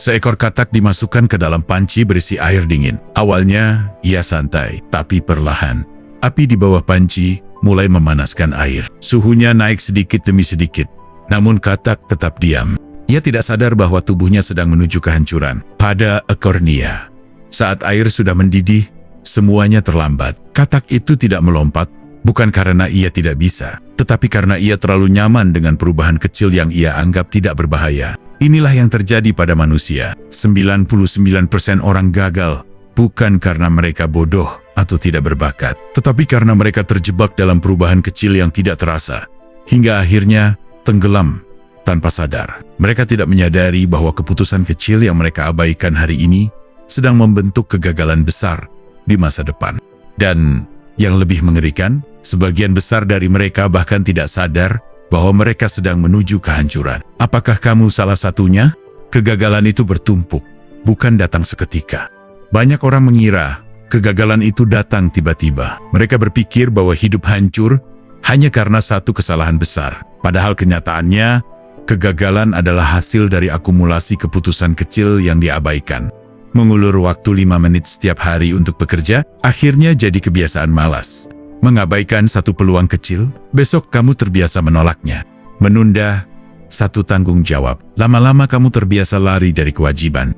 Seekor katak dimasukkan ke dalam panci berisi air dingin. Awalnya, ia santai, tapi perlahan. Api di bawah panci mulai memanaskan air. Suhunya naik sedikit demi sedikit. Namun katak tetap diam. Ia tidak sadar bahwa tubuhnya sedang menuju kehancuran. Pada ekor Nia, saat air sudah mendidih, semuanya terlambat. Katak itu tidak melompat, bukan karena ia tidak bisa, tetapi karena ia terlalu nyaman dengan perubahan kecil yang ia anggap tidak berbahaya. Inilah yang terjadi pada manusia. 99% orang gagal, bukan karena mereka bodoh atau tidak berbakat, tetapi karena mereka terjebak dalam perubahan kecil yang tidak terasa, hingga akhirnya tenggelam tanpa sadar. Mereka tidak menyadari bahwa keputusan kecil yang mereka abaikan hari ini sedang membentuk kegagalan besar di masa depan. Dan yang lebih mengerikan, sebagian besar dari mereka bahkan tidak sadar bahwa mereka sedang menuju kehancuran. Apakah kamu salah satunya? Kegagalan itu bertumpuk, bukan datang seketika. Banyak orang mengira kegagalan itu datang tiba-tiba. Mereka berpikir bahwa hidup hancur hanya karena satu kesalahan besar. Padahal kenyataannya, kegagalan adalah hasil dari akumulasi keputusan kecil yang diabaikan. Mengulur waktu 5 menit setiap hari untuk bekerja, akhirnya jadi kebiasaan malas. Mengabaikan satu peluang kecil, besok kamu terbiasa menolaknya. Menunda satu tanggung jawab, lama-lama kamu terbiasa lari dari kewajiban.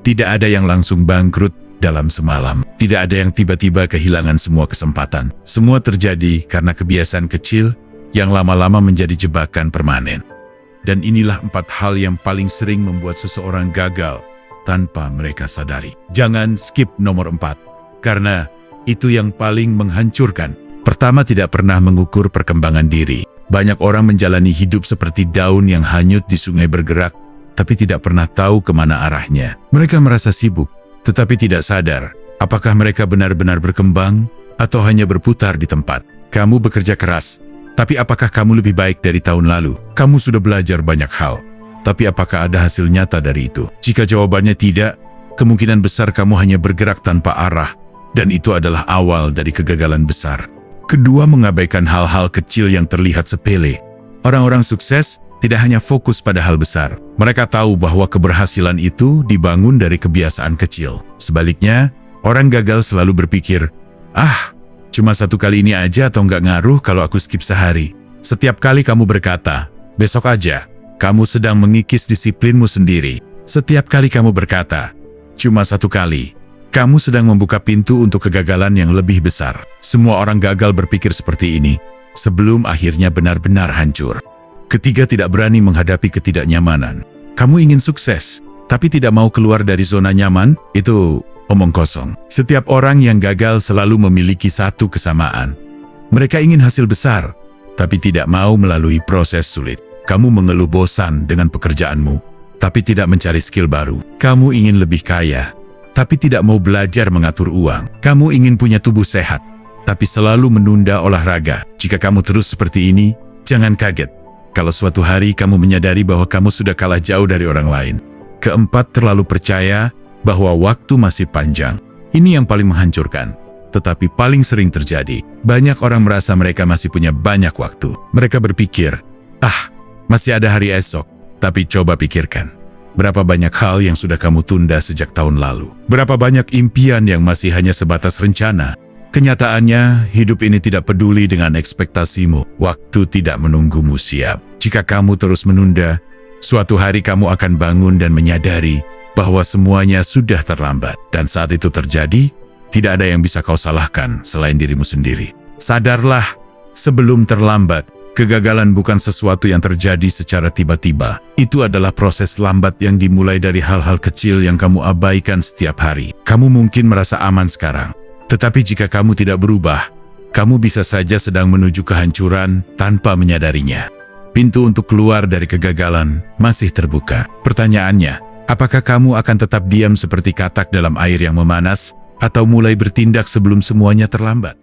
Tidak ada yang langsung bangkrut dalam semalam. Tidak ada yang tiba-tiba kehilangan semua kesempatan. Semua terjadi karena kebiasaan kecil yang lama-lama menjadi jebakan permanen. Dan inilah 4 hal yang paling sering membuat seseorang gagal tanpa mereka sadari. Jangan skip nomor 4, karena itu yang paling menghancurkan. Pertama, tidak pernah mengukur perkembangan diri. Banyak orang menjalani hidup seperti daun yang hanyut di sungai bergerak, tapi tidak pernah tahu kemana arahnya. Mereka merasa sibuk, tetapi tidak sadar apakah mereka benar-benar berkembang atau hanya berputar di tempat. Kamu bekerja keras, tapi apakah kamu lebih baik dari tahun lalu? Kamu sudah belajar banyak hal, tapi apakah ada hasil nyata dari itu? Jika jawabannya tidak, kemungkinan besar kamu hanya bergerak tanpa arah, dan itu adalah awal dari kegagalan besar. Kedua, mengabaikan hal-hal kecil yang terlihat sepele. Orang-orang sukses tidak hanya fokus pada hal besar. Mereka tahu bahwa keberhasilan itu dibangun dari kebiasaan kecil. Sebaliknya, orang gagal selalu berpikir, cuma satu kali ini aja atau nggak ngaruh kalau aku skip sehari. Setiap kali kamu berkata, besok aja, kamu sedang mengikis disiplinmu sendiri. Setiap kali kamu berkata, cuma satu kali, kamu sedang membuka pintu untuk kegagalan yang lebih besar. Semua orang gagal berpikir seperti ini, sebelum akhirnya benar-benar hancur. Ketiga, tidak berani menghadapi ketidaknyamanan. Kamu ingin sukses, tapi tidak mau keluar dari zona nyaman, itu omong kosong. Setiap orang yang gagal selalu memiliki satu kesamaan. Mereka ingin hasil besar, tapi tidak mau melalui proses sulit. Kamu mengeluh bosan dengan pekerjaanmu, tapi tidak mencari skill baru. Kamu ingin lebih kaya, tapi tidak mau belajar mengatur uang. Kamu ingin punya tubuh sehat, tapi selalu menunda olahraga. Jika kamu terus seperti ini, jangan kaget kalau suatu hari kamu menyadari bahwa kamu sudah kalah jauh dari orang lain. Keempat, terlalu percaya bahwa waktu masih panjang. Ini yang paling menghancurkan, tetapi paling sering terjadi. Banyak orang merasa mereka masih punya banyak waktu. Mereka berpikir, masih ada hari esok. Tapi coba pikirkan, berapa banyak hal yang sudah kamu tunda sejak tahun lalu? Berapa banyak impian yang masih hanya sebatas rencana? Kenyataannya, hidup ini tidak peduli dengan ekspektasimu. Waktu tidak menunggumu siap. Jika kamu terus menunda, suatu hari kamu akan bangun dan menyadari bahwa semuanya sudah terlambat. Dan saat itu terjadi, tidak ada yang bisa kau salahkan selain dirimu sendiri. Sadarlah sebelum terlambat. Kegagalan bukan sesuatu yang terjadi secara tiba-tiba. Itu adalah proses lambat yang dimulai dari hal-hal kecil yang kamu abaikan setiap hari. Kamu mungkin merasa aman sekarang, tetapi jika kamu tidak berubah, kamu bisa saja sedang menuju kehancuran tanpa menyadarinya. Pintu untuk keluar dari kegagalan masih terbuka. Pertanyaannya, apakah kamu akan tetap diam seperti katak dalam air yang memanas, atau mulai bertindak sebelum semuanya terlambat?